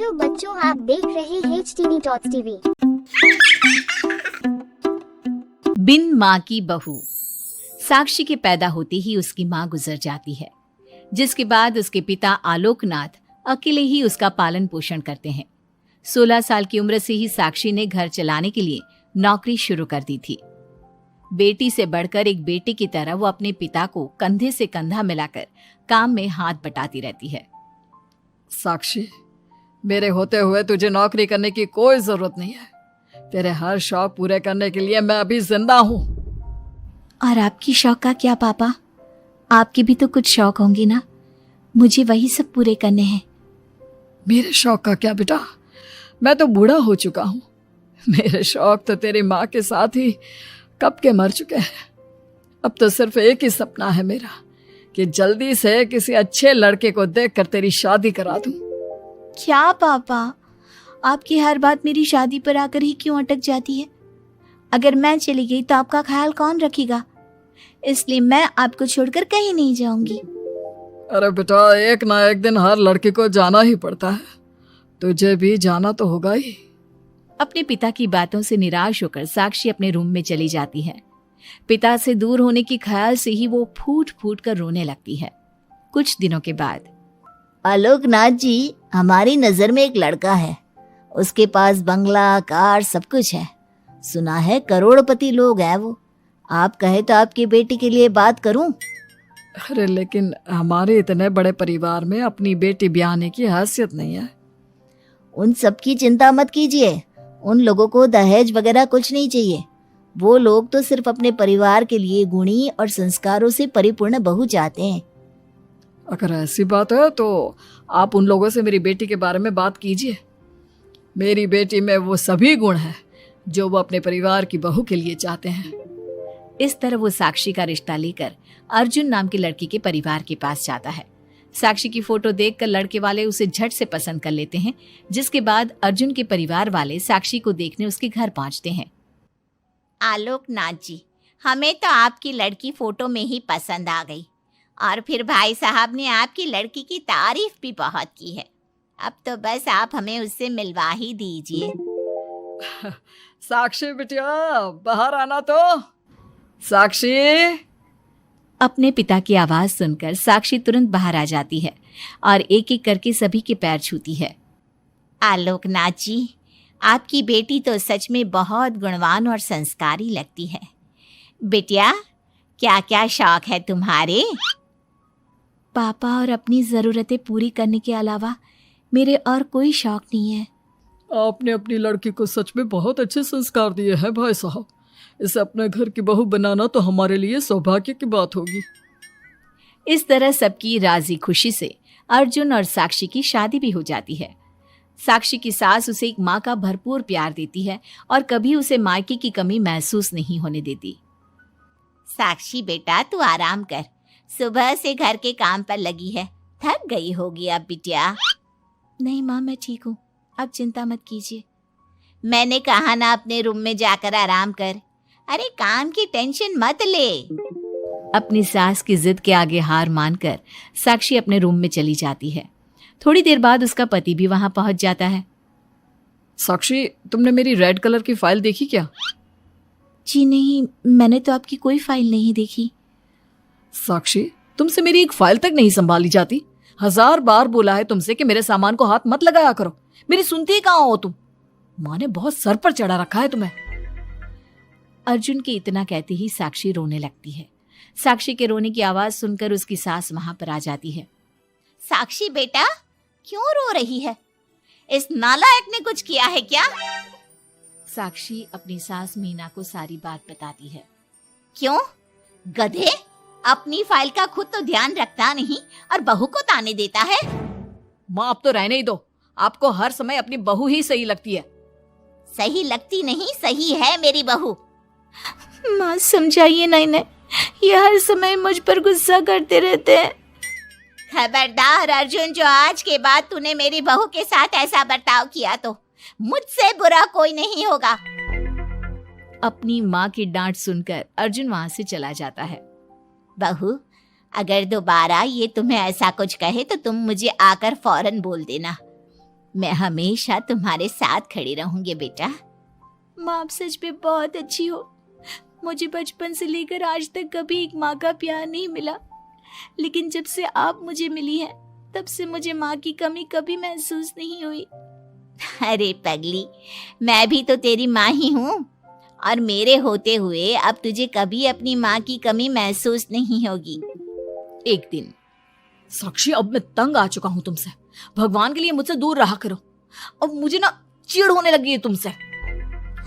Hello बच्चों, आप देख रहे हैं HTV Talks TV। बिन माँ की बहू। साक्षी के पैदा होते ही उसकी माँ गुजर जाती है, जिसके बाद उसके पिता आलोकनाथ अकेले ही उसका पालन पोषण करते हैं। 16 साल की उम्र से ही साक्षी ने घर चलाने के लिए नौकरी शुरू कर दी थी। बेटी से बढ़कर एक बेटे की तरह वो अपने पिता को कंधे से कंधा मिलाकर काम में हाथ बटाती रहती है। साक्षी, मेरे होते हुए तुझे नौकरी करने की कोई जरूरत नहीं है। तेरे हर शौक पूरे करने के लिए मैं अभी जिंदा हूँ। और आपकी शौक का क्या पापा? आपके भी तो कुछ शौक होंगे ना, मुझे वही सब पूरे करने हैं। मेरे शौक का क्या बेटा, मैं तो बूढ़ा हो चुका हूँ। मेरे शौक तो तेरी माँ के साथ ही कब के मर चुके हैं। अब तो सिर्फ एक ही सपना है मेरा कि जल्दी से किसी अच्छे लड़के को देखकर तेरी शादी करा दूं। क्या पापा, आपकी हर बात मेरी शादी पर आकर ही क्यों अटक जाती है? अगर मैं चली गई तो आपका ख्याल कौन रखेगा? इसलिए मैं आपको छोड़कर कहीं नहीं जाऊंगी। अरे बेटा, एक ना एक दिन हर लड़के को जाना ही पड़ता है, तुझे भी जाना तो होगा ही। अपने पिता की बातों से निराश होकर साक्षी अपने रूम में चली जाती है। पिता से दूर होने के ख्याल से ही वो फूट फूट कर रोने लगती है। कुछ दिनों के बाद, आलोकनाथ जी, हमारी नजर में एक लड़का है। उसके पास बंगला, कार, सब कुछ है। सुना है करोड़पति लोग हैं वो। आप कहे तो आपकी बेटी के लिए बात करूं? अरे लेकिन हमारे इतने बड़े परिवार में अपनी बेटी ब्याहने की हैसियत नहीं है। उन सब की चिंता मत कीजिए। उन लोगों को दहेज वगैरह कुछ नहीं चाहिए। वो लोग तो सिर्फ अपने परिवार के लिए गुणी और संस्कारों से परिपूर्ण बहू चाहते हैं। अगर ऐसी बात है तो आप उन लोगों से मेरी बेटी के बारे में बात कीजिए। मेरी बेटी में वो सभी गुण हैं जो वो अपने परिवार की बहू के लिए चाहते हैं। इस तरह वो साक्षी का रिश्ता लेकर अर्जुन नाम के लड़की के परिवार के पास जाता है। साक्षी की फोटो देखकर लड़के वाले उसे झट से पसंद कर लेते हैं, जिसके बाद अर्जुन के परिवार वाले साक्षी को देखने उसके घर पहुंचते हैं। आलोकनाथ जी, हमें तो आपकी लड़की फोटो में ही पसंद आ गई, और फिर भाई साहब ने आपकी लड़की की तारीफ भी बहुत की है। अब तो बस आप हमें उससे मिलवा ही दीजिए। साक्षी बिटिया, बाहर आना तो। साक्षी। अपने पिता की आवाज सुनकर साक्षी तुरंत बाहर आ जाती है और एक एक करके सभी के पैर छूती है। आलोकनाथ जी, आपकी बेटी तो सच में बहुत गुणवान और संस्कारी लगती है। बिटिया, क्या क्या शौक है तुम्हारे? पापा, और अपनी ज़रूरतें पूरी करने के अलावा मेरे और कोई शौक नहीं है। आपने अपनी लड़की को सच में बहुत अच्छे संस्कार दिए हैं भाई साहब। इसे अपने घर की बहू बनाना तो हमारे लिए सौभाग्य की बात होगी। इस तरह सबकी राजी खुशी से अर्जुन और साक्षी की शादी भी हो जाती है। साक्षी की सास उसे एक माँ का भरपूर प्यार देती है और कभी उसे मायके की कमी महसूस नहीं होने देती। साक्षी बेटा, तू आराम कर। सुबह से घर के काम पर लगी है, थक गई होगी अब बिटिया। नहीं माँ, मैं ठीक हूँ, आप चिंता मत कीजिए। मैंने कहा ना, अपने रूम में जाकर आराम कर। अरे काम की टेंशन मत ले। अपनी सास की जिद के आगे हार मानकर साक्षी अपने रूम में चली जाती है। थोड़ी देर बाद उसका पति भी वहां पहुंच जाता है। साक्षी, तुमने मेरी रेड कलर की फाइल देखी क्या? जी नहीं, मैंने तो आपकी कोई फाइल नहीं देखी। साक्षी, तुमसे मेरी एक फाइल तक नहीं संभाली जाती। 1000 बार बोला है तुमसे कि मेरे सामान को हाथ मत लगाया करो। मेरी सुनती ही कहाँ हो तुम? माँ ने बहुत सर पर चढ़ा रखा है तुम्हें। अर्जुन के इतना कहते ही साक्षी रोने लगती है। साक्षी के रोने की आवाज सुनकर उसकी सास वहां पर आ जाती है। साक्षी बेटा, क्यों रो रही है? इस नालायक ने कुछ किया है क्या? साक्षी अपनी सास मीना को सारी बात बताती है। क्यों? गधे, अपनी फाइल का खुद तो ध्यान रखता नहीं और बहू को ताने देता है। माँ, अब तो रहने ही दो। आपको हर समय अपनी बहू ही सही लगती है। सही लगती नहीं, सही है मेरी बहू। माँ समझाइए ना इन्हें, ये हर समय मुझ पर गुस्सा करते रहते हैं। खबरदार अर्जुन, जो आज के बाद तूने मेरी बहू के साथ ऐसा बर्ताव किया तो मुझसे बुरा कोई नहीं होगा। अपनी माँ की डांट सुनकर अर्जुन वहां से चला जाता है। बहू, अगर दोबारा ये तुम्हें ऐसा कुछ कहे तो तुम मुझे आकर फौरन बोल देना। मैं हमेशा तुम्हारे साथ खड़ी रहूंगी बेटा। माँ आप सच में बहुत अच्छी हो। मुझे बचपन से लेकर आज तक कभी एक माँ का प्यार नहीं मिला, लेकिन जब से आप मुझे मिली हैं तब से मुझे माँ की कमी कभी महसूस नहीं हुई। अरे पगली, मैं भी तो तेरी माँ ही हूँ, और मेरे होते हुए अब तुझे कभी अपनी माँ की कमी महसूस नहीं होगी। एक दिन साक्षी, अब मैं तंग आ चुका हूँ तुमसे। भगवान के लिए मुझसे दूर रहा करो। अब मुझे ना चिढ़ होने लगी है तुमसे।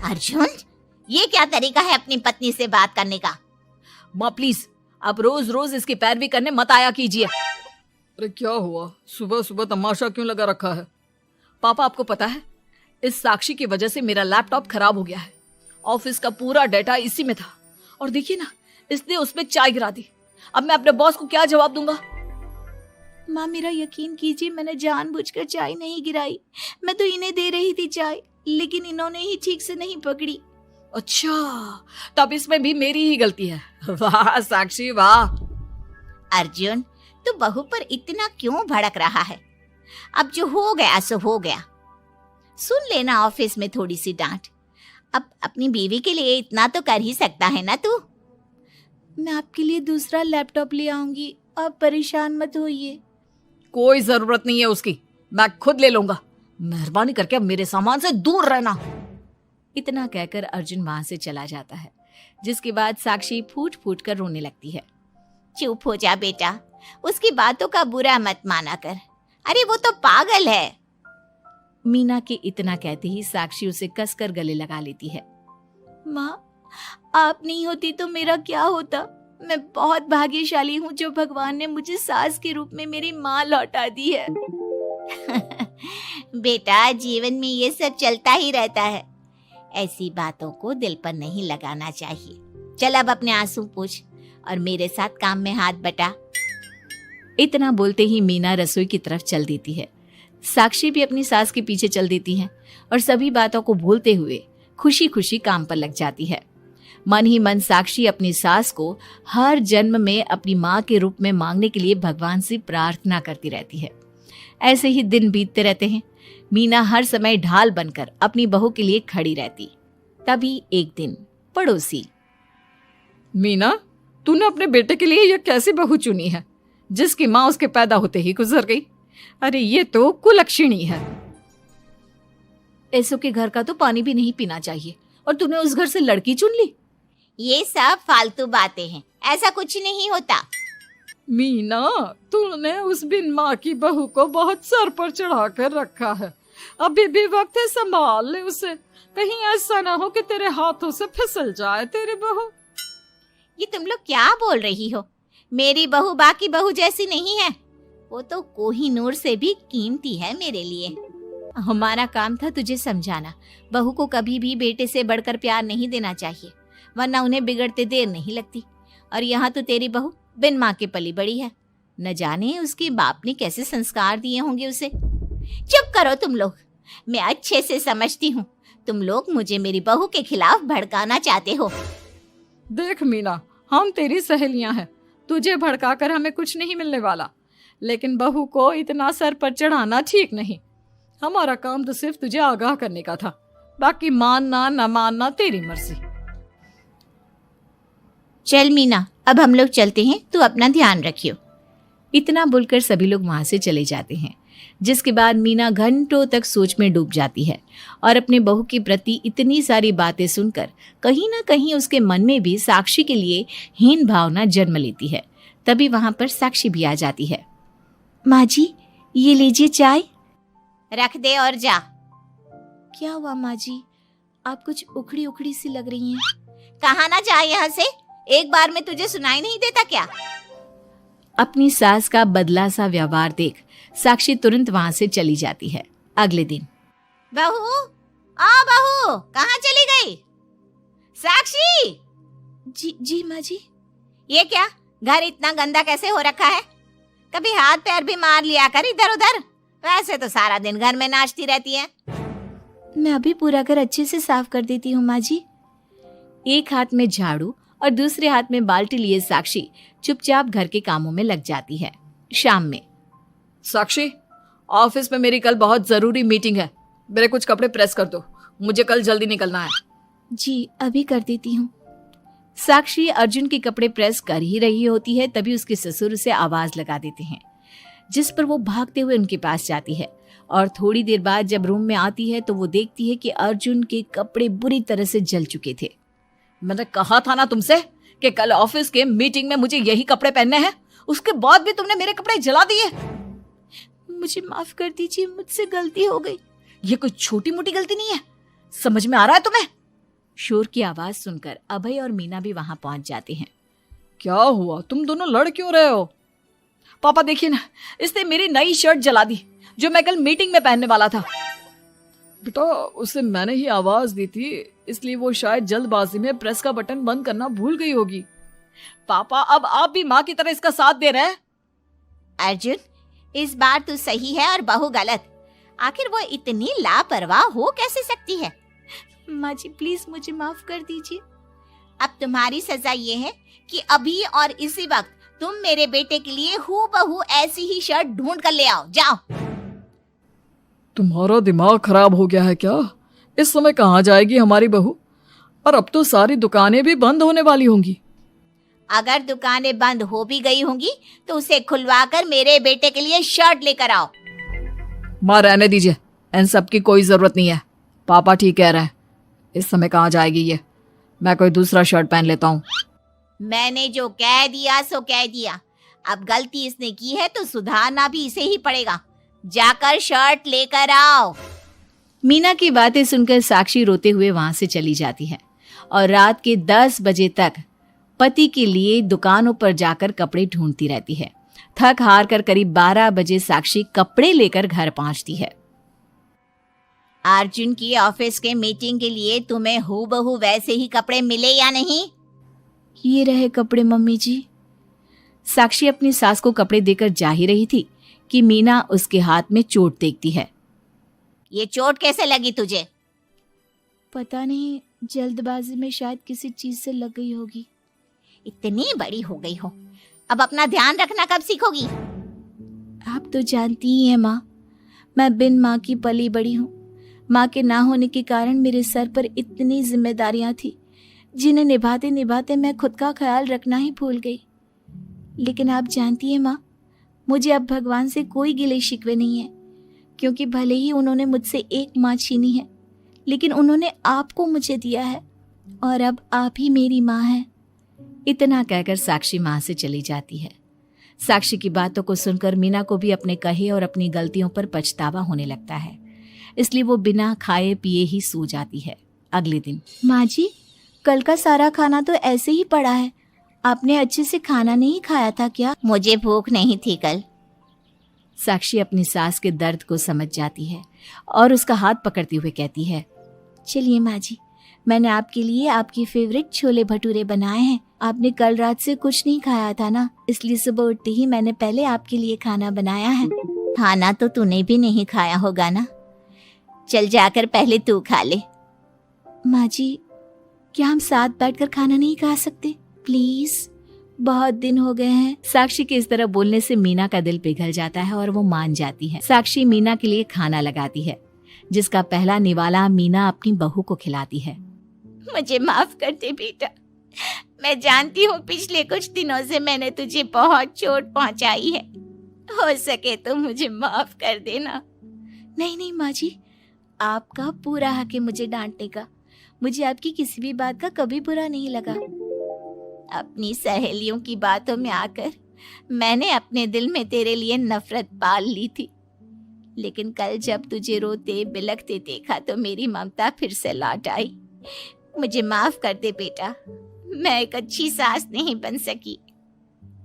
अर्जुन, ये क्या तरीका है अपनी पत्नी से बात करने का? माँ प्लीज, आप रोज रोज इसकी पैरवी करने मत आया कीजिए। अरे क्या हुआ, सुबह सुबह तमाशा क्यों लगा रखा है? पापा आपको पता है, इस साक्षी की वजह से मेरा लैपटॉप खराब हो गया है। ऑफिस का पूरा डेटा इसी में था, और देखिए ना, इसने उसमें चाय गिरा दी। अब मैं अपने बॉस को क्या जवाब दूंगा? माँ मेरा यकीन कीजिए, मैंने जानबूझकर चाय नहीं गिराई। मैं तो इन्हें दे रही थी चाय, लेकिन इन्होंने ही ठीक से नहीं पकड़ी। अच्छा, तब इसमें भी मेरी ही गलती है। वाह साक्षी वाह। अर्जुन, तू बहू पर इतना क्यों भड़क रहा है? अब जो हो गया सो हो गया। सुन लेना ऑफिस में थोड़ी सी डांट। अब अपनी बीवी के लिए इतना तो कर ही सकता है ना तू। मैं आपके लिए दूसरा लैपटॉप ले आऊंगी, आप परेशान मत होइए। कोई जरूरत नहीं है उसकी, मैं खुद ले लूंगा। मेहरबानी करके अब मेरे सामान से दूर रहना। इतना कहकर अर्जुन वहां से चला जाता है, जिसके बाद साक्षी फूट फूट कर रोने लगती है। चुप हो जा बेटा, उसकी बातों का बुरा मत माना कर। अरे वो तो पागल है। मीना के इतना कहते ही साक्षी उसे कसकर गले लगा लेती है। माँ, आप नहीं होती तो मेरा क्या होता? मैं बहुत भाग्यशाली हूँ जो भगवान ने मुझे सास के रूप में मेरी माँ लौटा दी है। बेटा, जीवन में ये सब चलता ही रहता है, ऐसी बातों को दिल पर नहीं लगाना चाहिए। चल अब अपने आंसू पोंछ और मेरे साथ काम में हाथ बटा। इतना बोलते ही मीना रसोई की तरफ चल देती है। साक्षी भी अपनी सास के पीछे चल देती है और सभी बातों को भूलते हुए खुशी खुशी काम पर लग जाती है। मन ही मन साक्षी अपनी सास को हर जन्म में अपनी माँ के रूप में मांगने के लिए भगवान से प्रार्थना करती रहती है। ऐसे ही दिन बीतते रहते हैं। मीना हर समय ढाल बनकर अपनी बहू के लिए खड़ी रहती। तभी एक दिन पड़ोसी, मीना, तूने अपने बेटे के लिए यह कैसी बहू चुनी है जिसकी माँ उसके पैदा होते ही गुजर गई? अरे ये तो कुलक्षणी है। ऐसों के घर का तो पानी भी नहीं पीना चाहिए, और तूने उस घर से लड़की चुन ली। ये सब फालतू बातें हैं, ऐसा कुछ नहीं होता। मीना, तूने उस बिन माँ की बहू को बहुत सर पर चढ़ा कर रखा है। अभी भी वक्त है, संभाल ले उसे। कहीं ऐसा ना हो कि तेरे हाथों से फिसल जाए तेरी बहू। ये तुम लोग क्या बोल रही हो? मेरी बहू बाकी बहू जैसी नहीं है, वो तो कोहिनूर से भी कीमती है मेरे लिए। हमारा काम था तुझे समझाना। बहू को कभी भी बेटे से बढ़कर प्यार नहीं देना चाहिए, वरना उन्हें बिगड़ते देर नहीं लगती। और यहाँ तो तेरी बहू बिन माँ के पली बड़ी है। न जाने उसके बाप ने कैसे संस्कार दिए होंगे उसे। चुप करो तुम लोग, मैं अच्छे से समझती हूँ तुम लोग मुझे मेरी बहू के खिलाफ भड़काना चाहते हो। देख मीना, हम तेरी सहेलियां हैं, तुझे भड़काकर हमें कुछ नहीं मिलने वाला, लेकिन बहू को इतना सर पर चढ़ाना ठीक नहीं। हमारा काम तो सिर्फ तुझे आगाह करने का था, बाकी मानना न मानना तेरी मर्जी। चल मीना, अब हम लोग चलते हैं, तू अपना ध्यान रखियो। इतना बोलकर सभी लोग वहां से चले जाते हैं, जिसके बाद मीना घंटों तक सोच में डूब जाती है और अपने बहू के प्रति इतनी सारी बातें सुनकर कहीं ना कहीं उसके मन में भी साक्षी के लिए हीन भावना जन्म लेती है। तभी वहां पर साक्षी भी आ जाती है। माँ जी, ये लीजिए चाय। रख दे और जा। क्या हुआ माँ जी, आप कुछ उखड़ी उखड़ी सी लग रही हैं। कहाँ ना जा यहाँ से, एक बार में तुझे सुनाई नहीं देता क्या? अपनी सास का बदला सा व्यवहार देख साक्षी तुरंत वहां से चली जाती है। अगले दिन, बहू, बहू कहाँ चली गई? साक्षी! जी माँ जी। ये क्या, घर इतना गंदा कैसे हो रखा है? कभी हाथ पैर भी मार लिया कर इधर उधर, वैसे तो सारा दिन घर में नाचती रहती है। मैं अभी पूरा घर अच्छे से साफ कर देती हूँ माँ जी। एक हाथ में झाड़ू और दूसरे हाथ में बाल्टी लिए साक्षी चुपचाप घर के कामों में लग जाती है। शाम में, साक्षी, ऑफिस में मेरी कल बहुत जरूरी मीटिंग है, मेरे कुछ कपड़े प्रेस कर दो, मुझे कल जल्दी निकलना है। जी अभी कर देती हूँ। साक्षी अर्जुन के कपड़े प्रेस कर ही रही होती है, तभी उसके ससुर उसे आवाज लगा देते हैं, जिस पर वो भागते हुए उनके पास जाती है। और थोड़ी देर बाद जब रूम में आती है तो वो देखती है कि अर्जुन के कपड़े बुरी तरह से जल चुके थे। मैंने कहा था ना तुमसे कि कल ऑफिस के मीटिंग में मुझे यही कपड़े पहनने हैं, उसके बाद भी तुमने मेरे कपड़े जला दिए। मुझे माफ कर दीजिए, मुझसे गलती हो गई। ये कोई छोटी मोटी गलती नहीं है, समझ में आ रहा है तुम्हें? शोर की आवाज सुनकर अभय और मीना भी वहां पहुंच जाते हैं। क्या हुआ, तुम दोनों लड़ क्यों रहे हो? पापा देखिए ना, इसने मेरी नई शर्ट जला दी जो मैं कल मीटिंग में पहनने वाला था। बेटा उसे मैंने ही आवाज दी थी, इसलिए वो शायद जल्दबाजी में प्रेस का बटन बंद करना भूल गई होगी। पापा अब आप भी माँ की तरह इसका साथ दे रहे हैं। अर्जुन, इस बार तू सही है और बहू गलत। आखिर वो इतनी लापरवाह हो कैसे सकती है? माँ जी प्लीज मुझे माफ कर दीजिए। अब तुम्हारी सजा ये है कि अभी और इसी वक्त तुम मेरे बेटे के लिए हूबहू ऐसी ही शर्ट ढूंढ कर ले आओ। जाओ। तुम्हारा दिमाग खराब हो गया है क्या? इस समय कहाँ जाएगी हमारी बहू? और अब तो सारी दुकानें भी बंद होने वाली होंगी। अगर दुकानें बंद हो भी गई होंगी तो उसे खुलवाकर मेरे बेटे के लिए शर्ट लेकर आओ। माँ रहने दीजिए, इन सब की कोई जरूरत नहीं है। पापा ठीक कह रहे हैं, इस समय कहाँ जाएगी ये? मैं कोई दूसरा शर्ट पहन लेता हूँ। मैंने जो कह दिया सो कह दिया। अब गलती इसने की है तो सुधारना भी इसे ही पड़ेगा। जाकर शर्ट लेकर आओ। मीना की बातें सुनकर साक्षी रोते हुए वहां से चली जाती है और रात के 10 बजे तक पति के लिए दुकानों पर जाकर कपड़े ढूंढती रहती है। थक हार कर करीब 12 बजे साक्षी कपड़े लेकर घर पहुंचती है। अर्जुन की ऑफिस के मीटिंग के लिए तुम्हें हूबहू वैसे ही कपड़े मिले या नहीं? ये रहे कपड़े मम्मी जी। साक्षी अपनी सास को कपड़े देकर जा ही रही थी कि मीना उसके हाथ में चोट देखती है। ये चोट कैसे लगी तुझे? पता नहीं, जल्दबाजी में शायद किसी चीज से लग गई होगी। इतनी बड़ी हो गई हो, अब अपना ध्यान रखना कब सीखोगी? आप तो जानती ही हैं माँ, मैं बिन माँ की पली बड़ी हूँ। माँ के ना होने के कारण मेरे सर पर इतनी जिम्मेदारियां थी जिन्हें निभाते निभाते मैं खुद का ख्याल रखना ही भूल गई। लेकिन आप जानती हैं माँ, मुझे अब भगवान से कोई गिले शिकवे नहीं है, क्योंकि भले ही उन्होंने मुझसे एक माँ छीनी है, लेकिन उन्होंने आपको मुझे दिया है और अब आप ही मेरी माँ हैं। इतना कहकर साक्षी माँ से चली जाती है। साक्षी की बातों को सुनकर मीना को भी अपने कहे और अपनी गलतियों पर पछतावा होने लगता है, इसलिए वो बिना खाए पिए ही सो जाती है। अगले दिन, माँ जी कल का सारा खाना तो ऐसे ही पड़ा है, आपने अच्छे से खाना नहीं खाया था क्या? मुझे भूख नहीं थी कल। साक्षी अपनी सास के दर्द को समझ जाती है और उसका हाथ पकड़ते हुए कहती है, चलिए माँ जी, मैंने आपके लिए आपकी फेवरेट छोले भटूरे बनाए हैं। आपने कल रात से कुछ नहीं खाया था ना, इसलिए सुबह उठते ही मैंने पहले आपके लिए खाना बनाया है। खाना तो तूने भी नहीं खाया होगा ना, चल जाकर पहले तू खा ले। माँ जी क्या हम साथ बैठकर खाना नहीं खा सकते प्लीज? बहुत दिन हो गए हैं। साक्षी के इस तरह बोलने से मीना का दिल पिघल जाता है और वो मान जाती है। साक्षी मीना के लिए खाना लगाती है, जिसका पहला निवाला मीना अपनी बहू को खिलाती है। मुझे माफ कर दे बेटा, मैं जानती हूँ पिछले कुछ दिनों से मैंने तुझे बहुत चोट पहुँचाई है, हो सके तो मुझे माफ कर देना। नहीं नहीं माँ जी, आपका पूरा हक है मुझे डांटने का। मुझे आपकी किसी भी बात का कभी बुरा नहीं लगा। अपनी सहेलियों की बातों में आकर मैंने अपने दिल में तेरे लिए नफरत पाल ली थी, लेकिन कल जब तुझे रोते बिलखते देखा तो मेरी ममता फिर से लौट आई। मुझे माफ कर दे बेटा, मैं एक अच्छी सास नहीं बन सकी।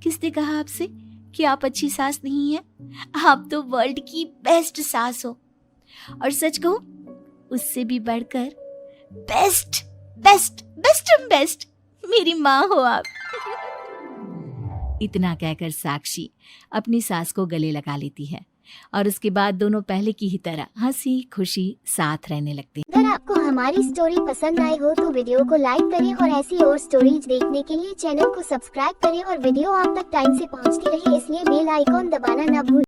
किसने कहा आपसे कि आप अच्छी सास नहीं हैं? आप तो वर्ल्ड की बेस्ट सास हो, और सच कहूं उससे भी बढ़कर बेस्ट बेस्ट बेस्ट बेस्ट मेरी माँ हो आप। इतना कहकर साक्षी अपनी सास को गले लगा लेती है और उसके बाद दोनों पहले की ही तरह हंसी खुशी साथ रहने लगते हैं। अगर आपको हमारी स्टोरी पसंद आई हो तो वीडियो को लाइक करें और ऐसी और स्टोरीज देखने के लिए चैनल को सब्सक्राइब करें और वीडियो आप तक टाइम से पहुंचती रहे इसलिए बेल आइकॉन दबाना ना भूलें।